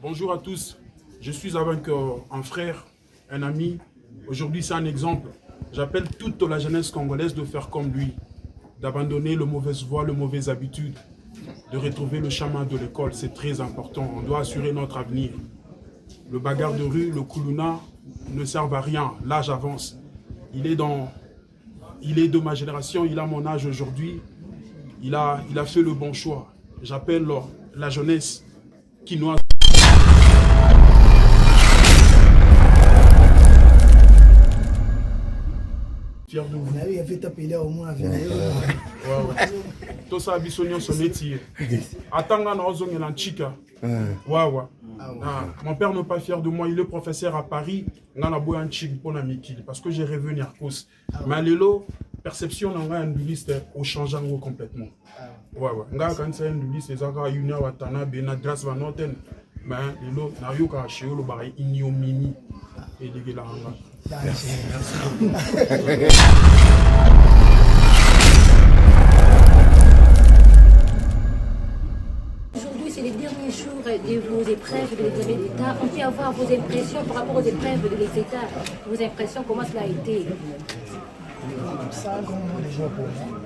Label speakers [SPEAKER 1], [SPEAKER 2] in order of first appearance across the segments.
[SPEAKER 1] Bonjour à tous, je suis avec un frère, un ami. Aujourd'hui, c'est un exemple. J'appelle toute la jeunesse congolaise de faire comme lui, d'abandonner les mauvaises voies, les mauvaises habitudes, de retrouver le chemin de l'école. C'est très important. On doit assurer notre avenir. Le bagarre de rue, le koulouna ne servent à rien. L'âge avance. Il est de ma génération, il a mon âge aujourd'hui. Il a fait le bon choix. J'appelle la jeunesse qui nous a... Fier de vous.
[SPEAKER 2] Il avait tapé là au moins.
[SPEAKER 1] Tout ça, Bissonnion, son métier. Attends, on a chica. Mon père n'est pas fier de moi. Il est professeur à Paris. Parce que j'ai revenu à cause. Mais l'élo, perception on a une liste au changeant complètement. Quand c'est une liste, c'est ça une watana bena grâce à notre mais l'élo n'a eu qu'à chez le bail ignomini et de la hanga.
[SPEAKER 3] Aujourd'hui, c'est les derniers jours de vos épreuves de l'examen d'État. On peut avoir vos impressions par rapport aux épreuves de l'État. Vos impressions, comment cela a été?
[SPEAKER 2] C'est un grand moment déjà pour moi.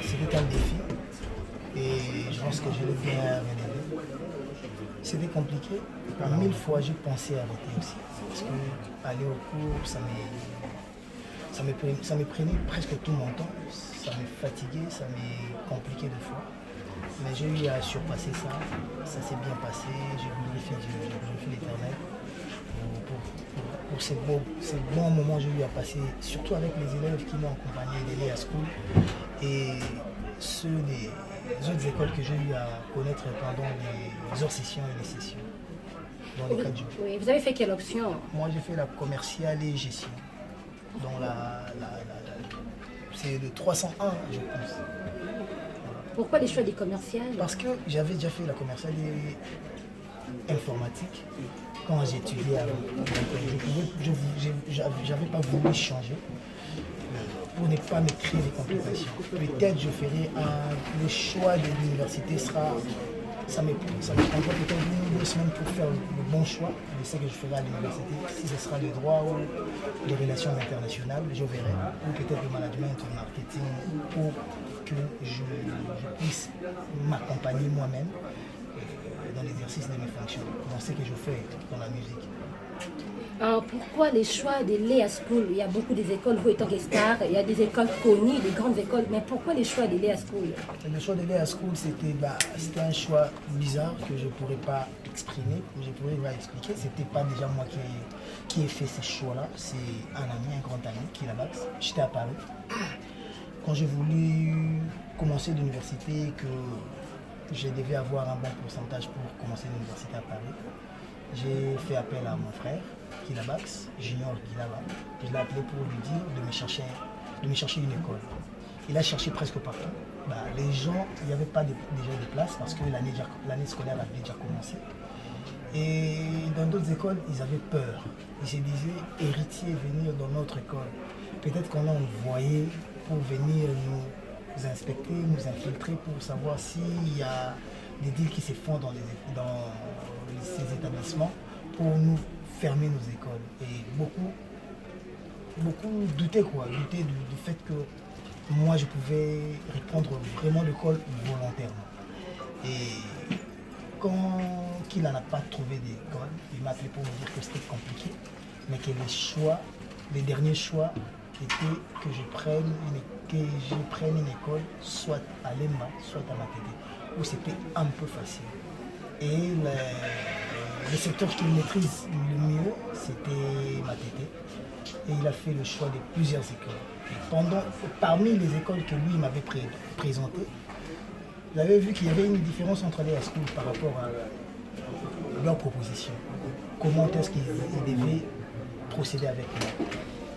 [SPEAKER 2] C'était un défi. Et je pense que je l'ai bien relevé. C'était compliqué. 1000 fois, j'ai pensé arrêter aussi. Parce que aller au cours, ça me prenait presque tout mon temps. Ça me fatiguait, ça me compliquait des fois. Mais j'ai eu à surpasser ça. Ça s'est bien passé. J'ai glorifié Dieu, j'ai glorifié l'Éternel. Pour ces bons moments que j'ai eu à passer, surtout avec les élèves qui m'ont accompagné d'aider à school et ceux des autres écoles que j'ai eu à connaître pendant les hors-sessions et les sessions. Dans les 4 jours.
[SPEAKER 3] Oui, vous avez fait quelle option?
[SPEAKER 2] Moi, j'ai fait la commerciale et gestion. Dans c'est le 301, je pense.
[SPEAKER 3] Pourquoi les choix des commerciales?
[SPEAKER 2] Parce que j'avais déjà fait la commerciale et informatique quand j'étudiais avant. Je n'avais pas voulu changer pour ne pas me créer des complications. Peut-être je ferai le choix de l'université sera... Ça me prendra peut-être 1 ou 2 semaines pour faire le bon choix. Je sais que je ferai à l'université. Si ce sera le droit ou les relations internationales, je verrai. Ou peut-être le management ou le marketing pour que je puisse m'accompagner moi-même dans l'exercice de mes fonctions, dans ce que je fais dans la musique.
[SPEAKER 3] Pourquoi les choix de Léa School? Il y a beaucoup des écoles, vous étant star, il y a des écoles connues, des grandes écoles, mais pourquoi les choix de Léa School?
[SPEAKER 2] Le choix de Léa School, c'était un choix bizarre que je ne pourrais pas exprimer, je ne pourrais pas expliquer. Ce n'était pas déjà moi qui ai fait ces choix-là, c'est un ami, un grand ami qui est là-bas. J'étais à Paris. Quand j'ai voulu commencer l'université, que je devais avoir un bon pourcentage pour commencer l'université à Paris, j'ai fait appel à mon frère qui est là-bas, Junior qui est là-bas. Je l'ai appelé pour lui dire de me chercher une école. Il a cherché presque partout. Les gens, il n'y avait pas déjà de place parce que l'année scolaire avait déjà commencé. Et dans d'autres écoles, ils avaient peur. Ils se disaient, héritier, venir dans notre école. Peut-être qu'on l'a envoyé pour venir nous inspecter, nous infiltrer pour savoir s'il y a des deals qui se font dans ces établissements pour nous fermer nos écoles. Et beaucoup doutaient du fait que moi je pouvais reprendre vraiment l'école volontairement. Et quand il n'en a pas trouvé d'école, il m'a appelé pour me dire que c'était compliqué, mais que les derniers choix étaient que je prenne une école soit à l'EMA, soit à Matete, où c'était un peu facile. Et le secteur qu'il maîtrise le mieux, c'était Matete. Et il a fait le choix de plusieurs écoles. Parmi les écoles que lui m'avait présentées, j'avais vu qu'il y avait une différence entre les schools par rapport à leurs propositions. Comment est-ce qu'ils devaient procéder avec moi.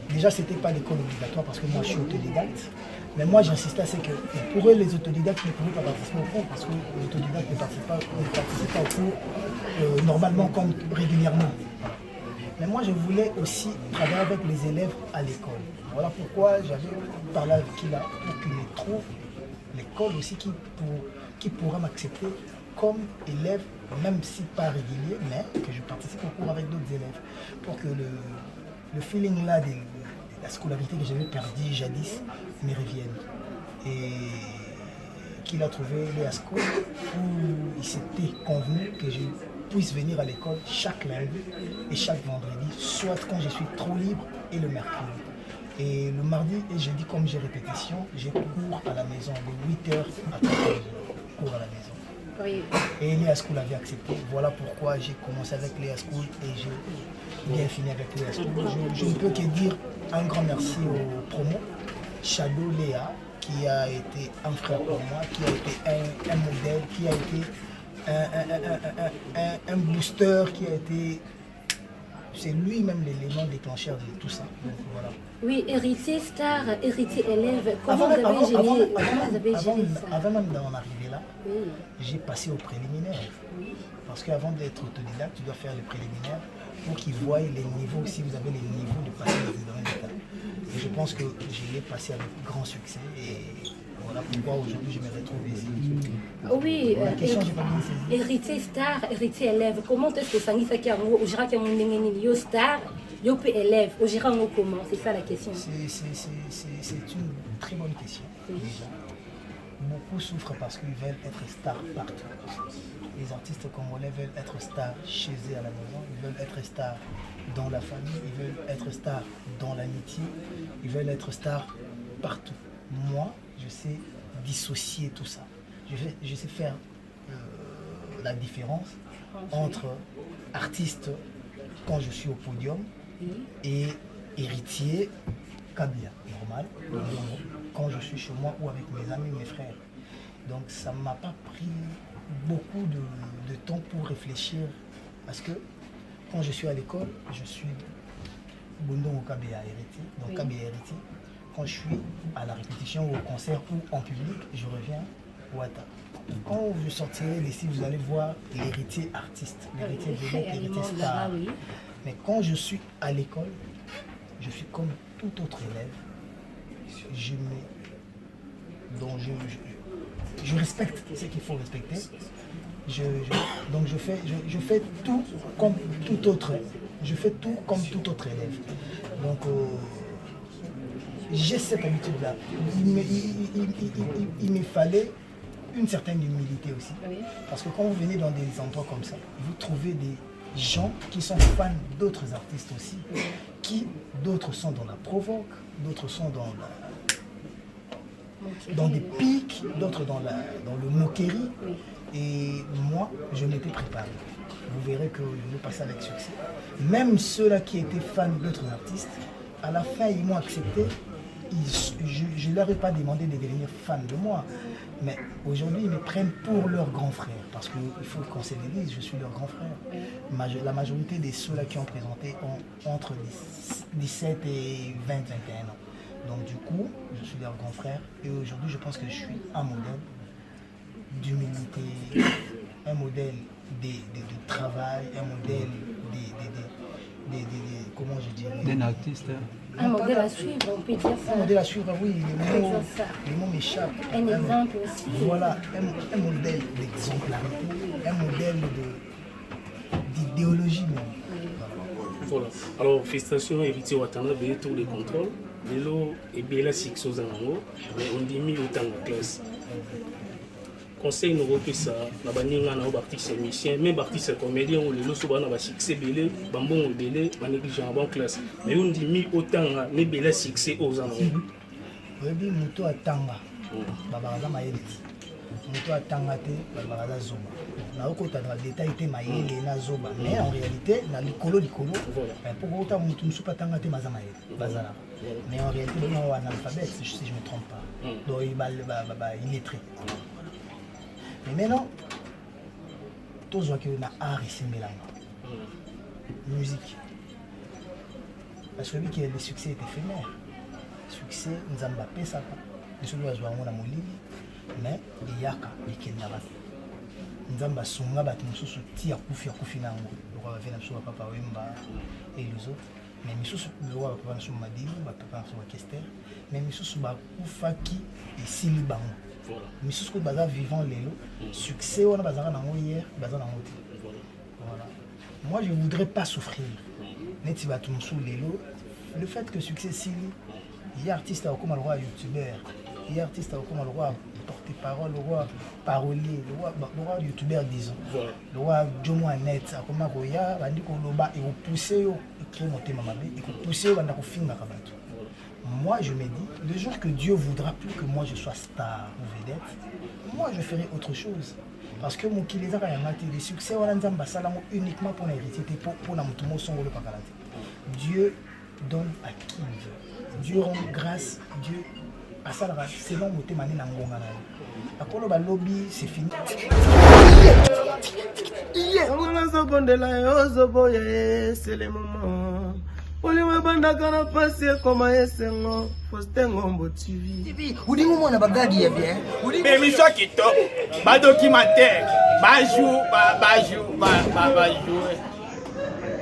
[SPEAKER 2] Déjà, ce n'était pas l'école obligatoire parce que moi, je suis autodidacte. Mais moi, j'insistais à ce que pour eux, les autodidactes ne pouvaient pas participer au cours parce que les autodidactes ne participent pas au cours normalement comme régulièrement. Mais moi, je voulais aussi travailler avec les élèves à l'école. Voilà pourquoi j'avais parlé avec Kila pour qu'il me trouve l'école aussi qui pourra m'accepter comme élève, même si pas régulier, mais que je participe au cours avec d'autres élèves, pour que le feeling là de la scolarité que j'avais perdue jadis me revienne. Et qu'il a trouvé les ASCO où il s'était convenu que je puisse venir à l'école chaque lundi et chaque vendredi, soit quand je suis trop libre et le mercredi. Et le mardi et jeudi, comme j'ai répétition, j'ai cours à la maison de 8h à 14h, cours à la maison.
[SPEAKER 3] Oui.
[SPEAKER 2] Et Léa School avait accepté. Voilà pourquoi j'ai commencé avec Léa School et j'ai bien fini avec Léa School. Je ne peux que dire un grand merci au promo, Shadow Léa, qui a été un frère pour moi, qui a été un modèle, qui a été un booster, qui a été... C'est lui-même l'élément déclencheur de tout ça. Donc, voilà.
[SPEAKER 3] Oui, héritier star, héritier élève, comment vous avez géré ça?
[SPEAKER 2] Avant même d'en arriver là,
[SPEAKER 3] Oui.
[SPEAKER 2] j'ai passé au préliminaire.
[SPEAKER 3] Oui.
[SPEAKER 2] Parce qu'avant d'être autodidacte, tu dois faire le préliminaire pour qu'ils voient les niveaux, si vous avez les niveaux de passer les examens d'État. Et je pense que je l'ai passé avec grand succès et voilà pourquoi aujourd'hui je me retrouve ici.
[SPEAKER 3] Oui,
[SPEAKER 2] La question, j'ai pas bien saisi.
[SPEAKER 3] héritier star, héritier élève, comment est-ce que Sangisa qui a au Gérard qui a yo star, yo peut élève, au Gérard comment? C'est ça la question.
[SPEAKER 2] C'est une très bonne question.
[SPEAKER 3] Oui.
[SPEAKER 2] Déjà. Beaucoup souffrent parce qu'ils veulent être stars partout. Les artistes congolais veulent être stars chez eux à la maison, ils veulent être stars dans la famille, ils veulent être stars dans l'amitié, ils veulent être stars partout. Moi, je sais dissocier tout ça. Je sais faire la différence entre artiste quand je suis au podium et héritier Kabila, normal, quand je suis chez moi ou avec mes amis, mes frères. Donc ça ne m'a pas pris beaucoup de temps pour réfléchir parce que quand je suis à l'école, je suis Bondon au Kabila héritier, donc Kabila héritier. Quand je suis à la répétition ou au concert ou en public, je reviens Ouattara. Quand je sortirai d'ici, vous allez voir l'héritier artiste, l'héritier vedette, l'héritier star. Mais quand je suis à l'école, je suis comme tout autre élève. Je respecte ce qu'il faut respecter. Donc je fais tout comme tout autre. Je fais tout comme tout autre élève. Donc j'ai cette habitude-là. Il me fallait une certaine humilité aussi. Parce que quand vous venez dans des endroits comme ça, vous trouvez des gens qui sont fans d'autres artistes aussi, qui d'autres sont dans la provoque, d'autres sont dans des pics, d'autres dans le moquerie. Et moi, je m'étais préparé. Vous verrez que je vais passer avec succès. Même ceux-là qui étaient fans d'autres artistes, à la fin, ils m'ont accepté. Je ne leur ai pas demandé de devenir fans de moi. Mais aujourd'hui, ils me prennent pour leur grand frère. Parce qu'il faut qu'on se le dise, je suis leur grand frère. La majorité de ceux-là qui ont présenté ont entre 17 et 20, 21 ans. Donc du coup, je suis leur grand frère. Et aujourd'hui, je pense que je suis un modèle d'humilité, un modèle de travail, un modèle comment je dirais,
[SPEAKER 4] d'un artiste.
[SPEAKER 3] Un modèle à suivre, on peut dire ça.
[SPEAKER 2] Un modèle à suivre, oui, les mots m'échappent.
[SPEAKER 3] Un exemple aussi.
[SPEAKER 2] Voilà, un modèle d'exemplarité, un modèle d'idéologie même.
[SPEAKER 5] Voilà. Alors, félicitations, héritier Ouattara, veillez tous les contrôles. Vélo et bien la six aux anango, mais on dit mis autant en classe. Conseil nous repère ça, la baninga na artiste musicien, même artiste comédien ou les lots na ba succès belé, bambon belé, ba négligent en bonne classe. Mais on dit mis autant ne belé succès aux anango.
[SPEAKER 2] Oui, muto atanga. Babaraza maeleti. Muto atanga te, babaraza zoba. Na okota na détail te maele na zoba, mais en réalité na likolo. Pour autant muto musupa atanga te maza maele, bazala. Mais en réalité, il est analphabète, si je ne me trompe pas. Donc il est illettré. Mais maintenant, tout ce qui est art ici, musique. Parce que le succès est éphémère. Le succès, nous avons pas ça. Nous sommes joués à Molini, mais il y a des Kenyavas. Nous avons pas songa, nous sommes tia kufi nango. Le roi va venir Papa Wemba et les autres. Mais nous sommes le roi va venir Madini, Papa Kester. Mais nous sommes Kufaki et Silibango. Mais ce que baza vivant lelo, succès on a baza nango hier, baza nango ti. Voilà. Moi je voudrais pas souffrir. Neti ba tumsu lelo, le fait que succès si il y a artiste comme le roi youtubeur, il y a artiste comme le roi porte-parole, le roi parolier, le roi youtubeur disons. Le roi Jomo Net, comme Roya, bandi ko loba et au pousser au créer monter mamabe et ko pousser au banda ko finga kabatu. Moi, je me dis, le jour que Dieu voudra plus que moi je sois star ou vedette, moi je ferai autre chose. Parce que mon kileza le succès uniquement pour l'héritier, pour la moutomo son le pakalate. Dieu donne à qui il veut. Dieu rend grâce, Dieu à ça c'est long moté mané na ngonga na. Akolo ba lobby c'est fini.
[SPEAKER 4] C'est le moment. Oliwe bandaka na pasi ekoma esengo Faustin Ngombo TV.
[SPEAKER 2] Udingo mona bagadi ya bien.
[SPEAKER 6] Émission kitoko, ba documentaire, ba joue.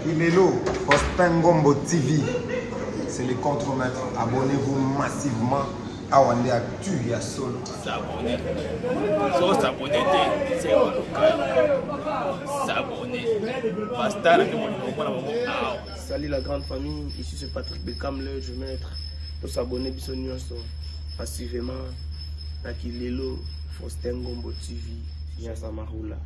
[SPEAKER 7] Hello, Faustin Ngombo TV. C'est le contre-maître. Abonnez-vous massivement à Wande Actu ya solo.
[SPEAKER 6] S'abonner. So s'abonner, c'est s'abonner. Basta la
[SPEAKER 4] Salut la grande famille, ici c'est Patrick Beckham, le je maître. Pour s'abonner, passivement. Nakilelo, Faustin Ngombo TV. Nyasa Marula.